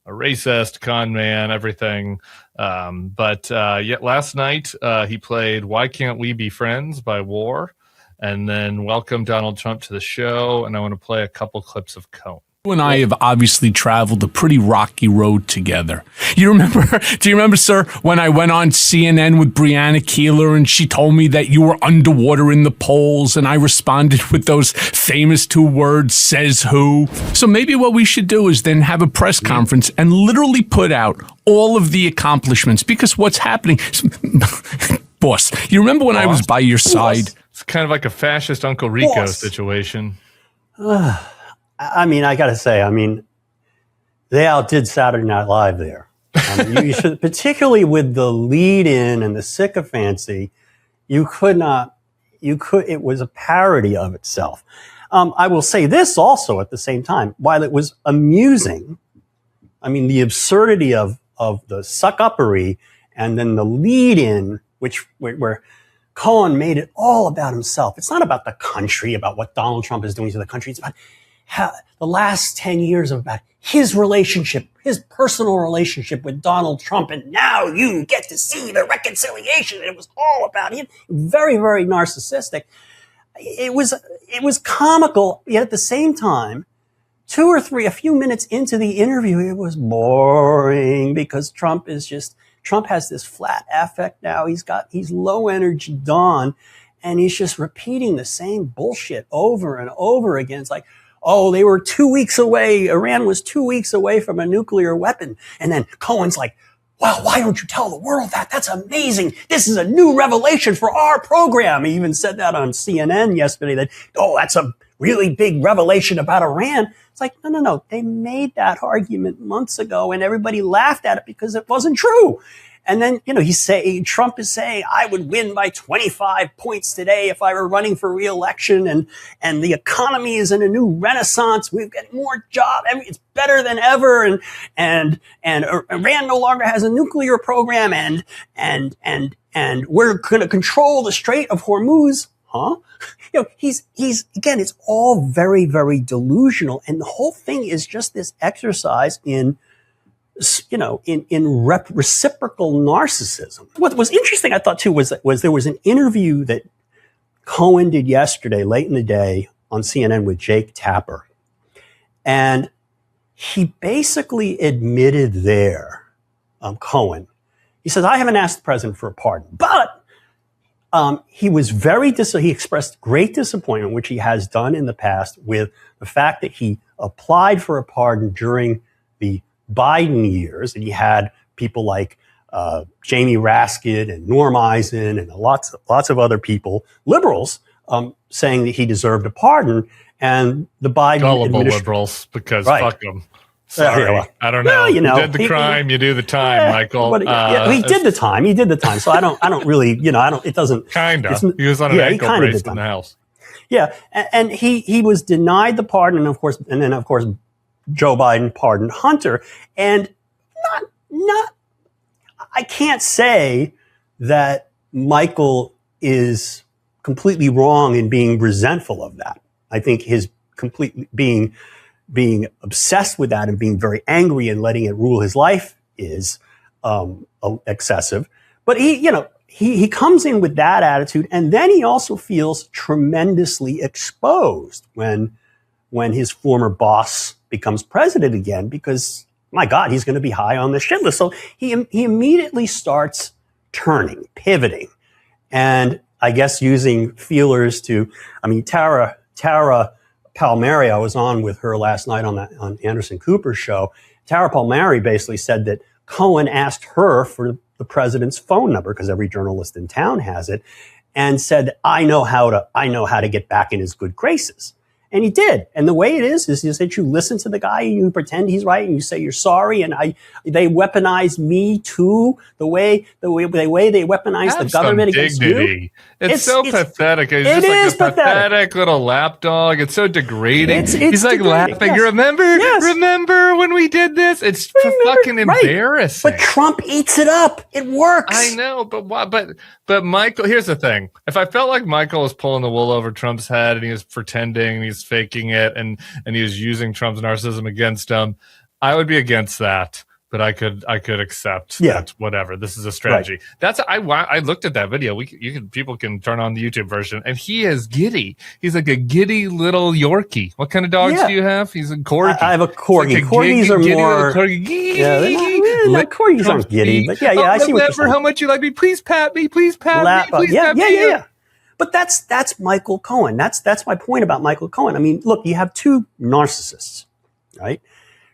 racist, con man, everything. But yet last night he played "Why Can't We Be Friends" by War, and then welcomed Donald Trump to the show. And I want to play a couple clips of Cohen. You and I have obviously traveled a pretty rocky road together. You remember, do you remember, sir, when I went on CNN with Brianna Keeler and she told me that you were underwater in the polls and I responded with those famous 2 words, says who? So maybe what we should do is then have a press conference and literally put out all of the accomplishments, because what's happening, boss, you remember when I was by your side? It's kind of like a fascist Uncle Rico situation. I mean, I got to say, they outdid Saturday Night Live there. You should, particularly with the lead-in and the sycophancy, it was a parody of itself. I will say this also at the same time, while it was amusing, the absurdity of the suck-uppery and then the lead-in, where Cohen made it all about himself. It's not about the country, about what Donald Trump is doing to the country. It's about the last 10 years of about his relationship, his personal relationship with Donald Trump. And now you get to see the reconciliation. It was all about him. Very, very narcissistic. It was comical, yet at the same time, a few minutes into the interview, it was boring because Trump has this flat affect now. He's low energy Don, and he's just repeating the same bullshit over and over again. It's like, oh, they were 2 weeks away. Iran was 2 weeks away from a nuclear weapon. And then Cohen's like, wow, why don't you tell the world that? That's amazing. This is a new revelation for our program. He even said that on CNN yesterday that, oh, that's a really big revelation about Iran. It's like, no. They made that argument months ago and everybody laughed at it because it wasn't true. And then, Trump is saying, I would win by 25 points today if I were running for re-election, and the economy is in a new renaissance. We've got more jobs. It's better than ever. And Iran no longer has a nuclear program, and we're going to control the Strait of Hormuz. Huh? He's again, it's all very, very delusional. And the whole thing is just this exercise in reciprocal narcissism. What was interesting, I thought too, was there was an interview that Cohen did yesterday, late in the day, on CNN with Jake Tapper. And he basically admitted there, Cohen, he says, I haven't asked the president for a pardon, but he was he expressed great disappointment, which he has done in the past, with the fact that he applied for a pardon during the Biden years, and he had people like Jamie Raskin and Norm Eisen and lots of other people, liberals, saying that he deserved a pardon. And the Biden gullible liberals, because fuck them. Sorry, I don't know. Well, you did the crime, you do the time, Michael. He did the time. He did the time. So I don't really, it doesn't. Kinda. He was on an ankle brace in the house. Yeah, and he was denied the pardon, and then of course Joe Biden pardoned Hunter, and I can't say that Michael is completely wrong in being resentful of that. I think his completely being obsessed with that and being very angry and letting it rule his life is excessive. But he comes in with that attitude, and then he also feels tremendously exposed when his former boss becomes president again, because, my God, he's going to be high on the shit list. So he immediately starts pivoting, and I guess using feelers Tara Palmieri, I was on with her last night on Anderson Cooper's show. Tara Palmieri basically said that Cohen asked her for the president's phone number, because every journalist in town has it, and said, I know how to get back in his good graces. And he did. And the way it is that you listen to the guy and you pretend he's right and you say you're sorry. And they weaponize me too. The way they weaponize the government against you. It's so pathetic. It's just like a pathetic little lapdog. It's so degrading. He's like laughing. Yes. Remember when we did this? It's fucking embarrassing. But Trump eats it up. It works. I know, but why? But Michael, here's the thing. If I felt like Michael was pulling the wool over Trump's head and he was pretending and he's faking it and he was using Trump's narcissism against him, I would be against that. but I could accept Yeah. that. Whatever. This is a strategy. Right. I looked at that video. People can turn on the YouTube version, and he is giddy. He's like a giddy little Yorkie. What kind of dogs do you have? He's a corgi. I have a corgi. Like Corgis are more. Corgi. Yeah, corgis aren't giddy, but yeah, I see what you're saying. How much you like me? Please pat me. Please pat me. Please pat me. Yeah. But that's Michael Cohen. That's my point about Michael Cohen. I mean, look, you have two narcissists, right?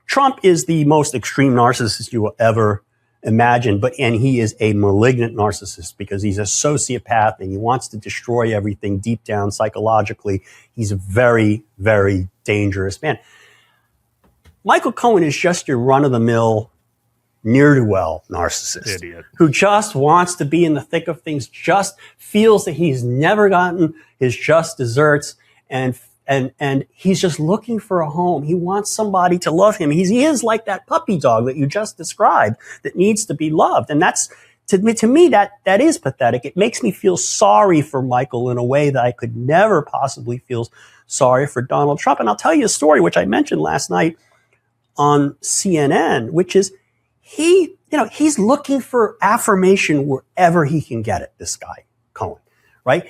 Trump is the most extreme narcissist you will ever imagine, and he is a malignant narcissist because he's a sociopath and he wants to destroy everything deep down psychologically. He's a very, very dangerous man. Michael Cohen is just your run-of-the-mill, ne'er-do-well narcissist. Idiot. Who just wants to be in the thick of things, just feels that he's never gotten his just desserts, and he's just looking for a home. He wants somebody to love him. He is like that puppy dog that you just described that needs to be loved. And that's, to me, that is pathetic. It makes me feel sorry for Michael in a way that I could never possibly feel sorry for Donald Trump. And I'll tell you a story, which I mentioned last night on CNN, which is he's looking for affirmation wherever he can get it, this guy, Cohen, right?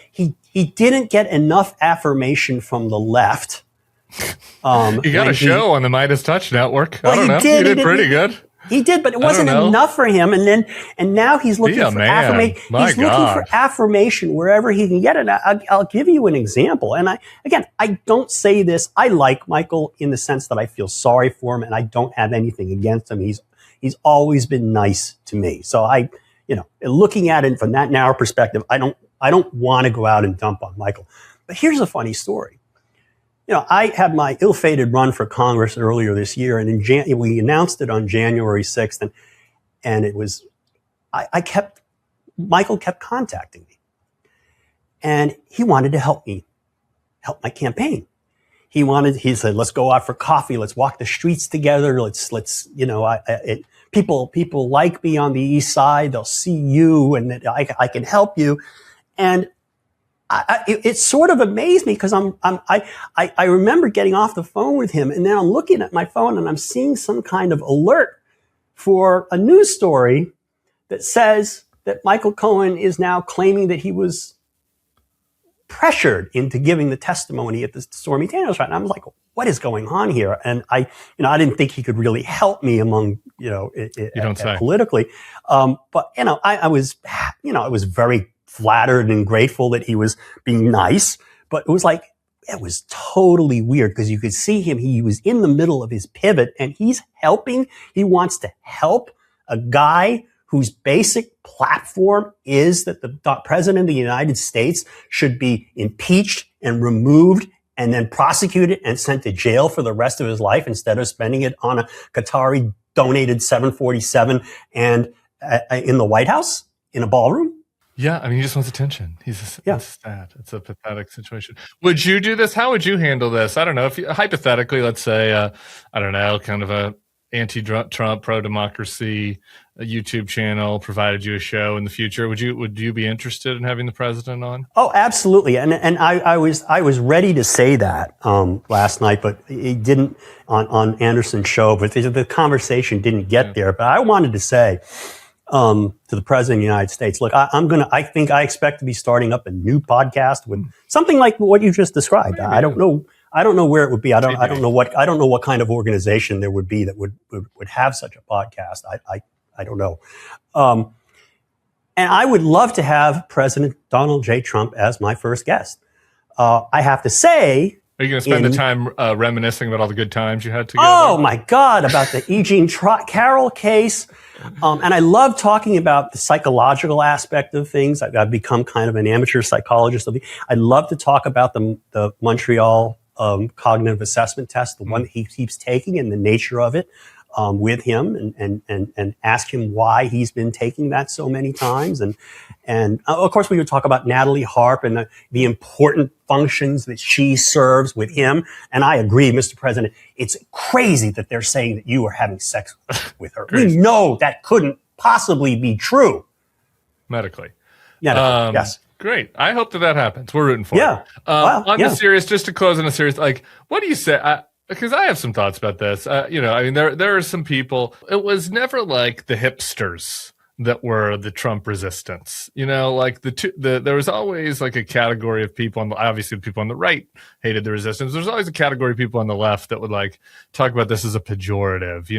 He didn't get enough affirmation from the left. He got a show on the Midas Touch Network. Well, I don't know. He did pretty good. He did, but it wasn't enough for him. And now he's looking for affirmation. He's looking for affirmation wherever he can get it. I'll give you an example. And I don't say this. I like Michael in the sense that I feel sorry for him and I don't have anything against him. He's always been nice to me. So looking at it from that narrow perspective, I don't want to go out and dump on Michael. But here's a funny story. I had my ill-fated run for Congress earlier this year, and we announced it on January 6th, and it was, Michael kept contacting me, and he wanted to help my campaign. He said, let's go out for coffee, let's walk the streets together, people like me on the East Side, they'll see you, and I can help you, and it sort of amazed me because I remember getting off the phone with him, and then I'm looking at my phone and I'm seeing some kind of alert for a news story that says that Michael Cohen is now claiming that he was pressured into giving the testimony at the Stormy Daniels trial. And I was like, what is going on here? And I didn't think he could really help me among, politically. But I was very flattered and grateful that he was being nice, but it was totally weird because you could see him. He was in the middle of his pivot and he wants to help a guy whose basic platform is that the president of the United States should be impeached and removed and then prosecuted and sent to jail for the rest of his life instead of spending it on a Qatari donated 747 and in the White House in a ballroom. Yeah, I mean, he just wants attention. It's sad. It's a pathetic situation. Would you do this? How would you handle this? I don't know. If hypothetically, let's say, kind of a anti-Trump, pro-democracy YouTube channel provided you a show in the future, would you be interested in having the president on? Oh, absolutely. And I was ready to say that last night, but it didn't on Anderson's show. But the conversation didn't get there. But I wanted to say to the president of the United States, look, I expect to be starting up a new podcast with something like what you just described. Maybe. I don't know where it would be. I don't know what kind of organization there would be that would have such a podcast. I don't know. And I would love to have President Donald J. Trump as my first guest. I have to say, are you going to spend the time reminiscing about all the good times you had together? Oh my God, about the E. Jean Carroll case. And I love talking about the psychological aspect of things. I've become kind of an amateur psychologist. I love to talk about the Montreal cognitive assessment test, the one that he keeps taking and the nature of it with him and ask him why he's been taking that so many times. And of course, we would talk about Natalie Harp and the important functions that she serves with him. And I agree, Mr. President, it's crazy that they're saying that you are having sex with her. We know that couldn't possibly be true. Medically. Yeah. Yes. Great. I hope that happens. We're rooting for it. Yeah. On the serious, just to close on a serious, what do you say? because I have some thoughts about this. I mean, there are some people. It was never like the hipsters that were the Trump resistance. Like there was always like a category of people, obviously the people on the right hated the resistance. There's always a category of people on the left that would like talk about this as a pejorative,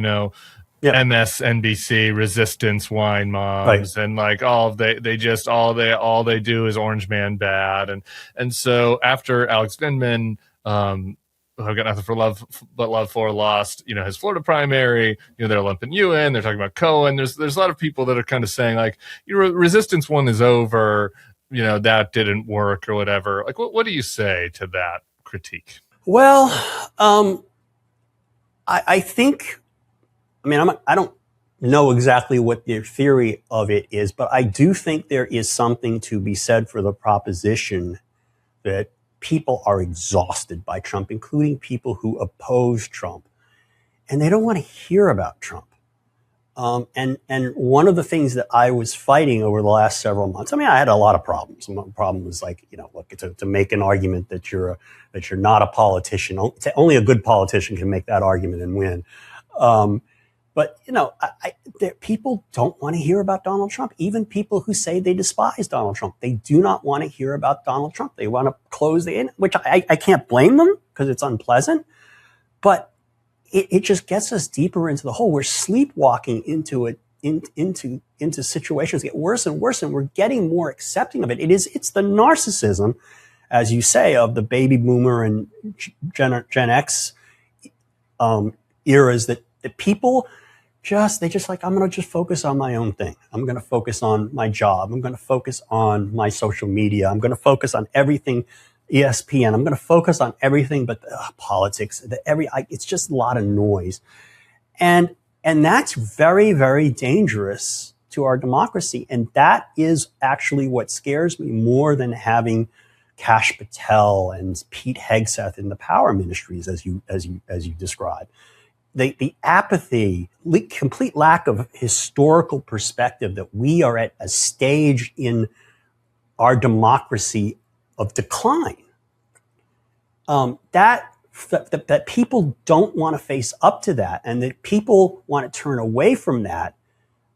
Yeah. MSNBC resistance wine moms, right. And like all they do is Orange Man bad. And so after Alex Vindman, I've got nothing but love for lost, his Florida primary, they're lumping you in, they're talking about Cohen. There's a lot of people that are kind of saying like, resistance one is over, that didn't work or whatever. Like, what do you say to that critique? Well, I think, I don't know exactly what their theory of it is, but I do think there is something to be said for the proposition that people are exhausted by Trump, including people who oppose Trump, and they don't want to hear about Trump. And one of the things that I was fighting over the last several months, I had a lot of problems. One problem was like, look, to make an argument that you're not a politician, only a good politician can make that argument and win. But people don't want to hear about Donald Trump. Even people who say they despise Donald Trump, they do not want to hear about Donald Trump. They want to close the in, which I can't blame them because it's unpleasant. But it just gets us deeper into the hole. We're sleepwalking into it, into situations that get worse and worse, and we're getting more accepting of it. It's the narcissism, as you say, of the baby boomer and Gen X eras that people. They just like, I'm going to just focus on my own thing. I'm going to focus on my job. I'm going to focus on my social media. I'm going to focus on everything, ESPN. I'm going to focus on everything but politics. It's just a lot of noise. And that's very, very dangerous to our democracy. And that is actually what scares me more than having Kash Patel and Pete Hegseth in the power ministries, as you described. The apathy, complete lack of historical perspective that we are at a stage in our democracy of decline. That people don't want to face up to that, and that people want to turn away from that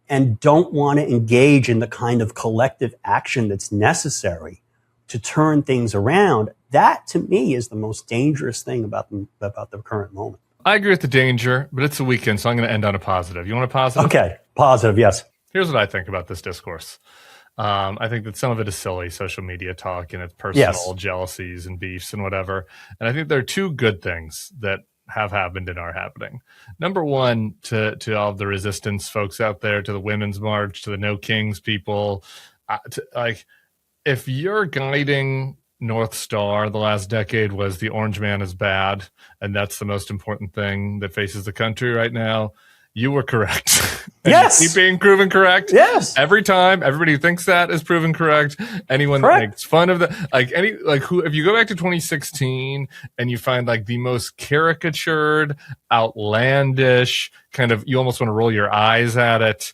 and don't want to engage in the kind of collective action that's necessary to turn things around. That, to me, is the most dangerous thing about the current moment. I agree with the danger, but it's a weekend, so I'm going to end on a positive. You want a positive? Okay, positive, yes. Here's what I think about this discourse. I think that some of it is silly social media talk and it's personal jealousies and beefs and whatever. And I think there are two good things that have happened and are happening. Number one, to all of the resistance folks out there, to the Women's March, to the No Kings people, if you're guiding North Star the last decade was the orange man is bad, and that's the most important thing that faces the country right now, you were correct. Yes. You keep being proven correct. Yes. Every time, everybody who thinks that is proven correct. Anyone that makes fun of that, if you go back to 2016 and you find like the most caricatured, outlandish, kind of, you almost want to roll your eyes at it,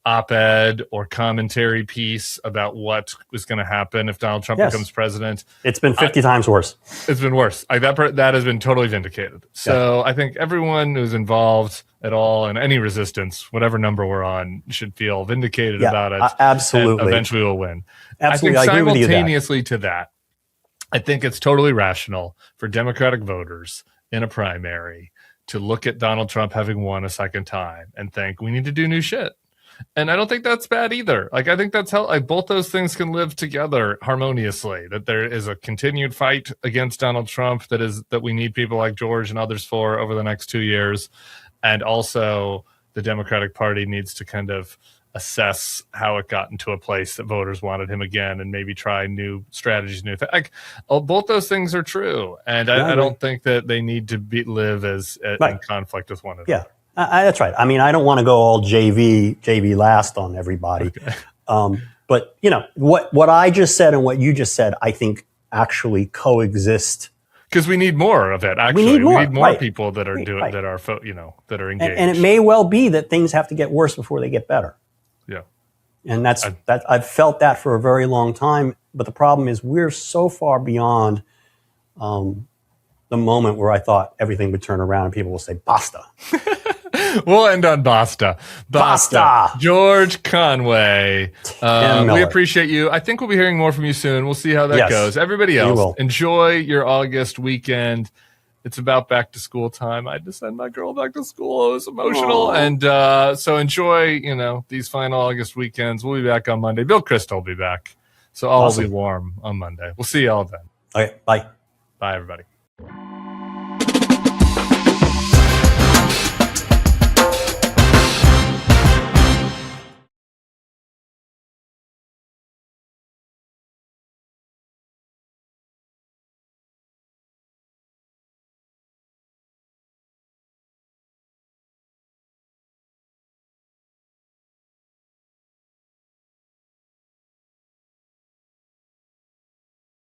op-ed or commentary piece about what was going to happen if Donald Trump becomes president. It's been 50 times worse. It's been worse. That has been totally vindicated. So I think everyone who's involved at all in any resistance, whatever number we're on, should feel vindicated about it. Absolutely. And eventually we'll win. Absolutely. I think I agree with you simultaneously to that, I think it's totally rational for Democratic voters in a primary to look at Donald Trump having won a second time and think we need to do new shit. And I don't think that's bad either. I think that's how both those things can live together harmoniously, that there is a continued fight against Donald Trump that we need people like George and others for over the next 2 years. And also the Democratic Party needs to kind of assess how it got into a place that voters wanted him again and maybe try new strategies, both those things are true. And I don't think that they need to live in conflict with one another. Yeah. That's right. I don't want to go all JV last on everybody. Okay. But what I just said and what you just said, I think actually coexist. Because we need more of it. Actually, we need more people that are doing that are engaged. And it may well be that things have to get worse before they get better. Yeah. And I've felt that for a very long time. But the problem is we're so far beyond the moment where I thought everything would turn around and people will say, basta. We'll end on basta. Basta. George Conway. Tim We Miller. appreciate you. I think we'll be hearing more from you soon. We'll see how that goes. Everybody we else, will. enjoy your August weekend. It's about back to school time. I had to send my girl back to school. It was emotional. Aww. And so enjoy, these final August weekends. We'll be back on Monday. Bill Crystal will be back. So all will be warm on Monday. We'll see you all then. Okay, bye. Bye, everybody.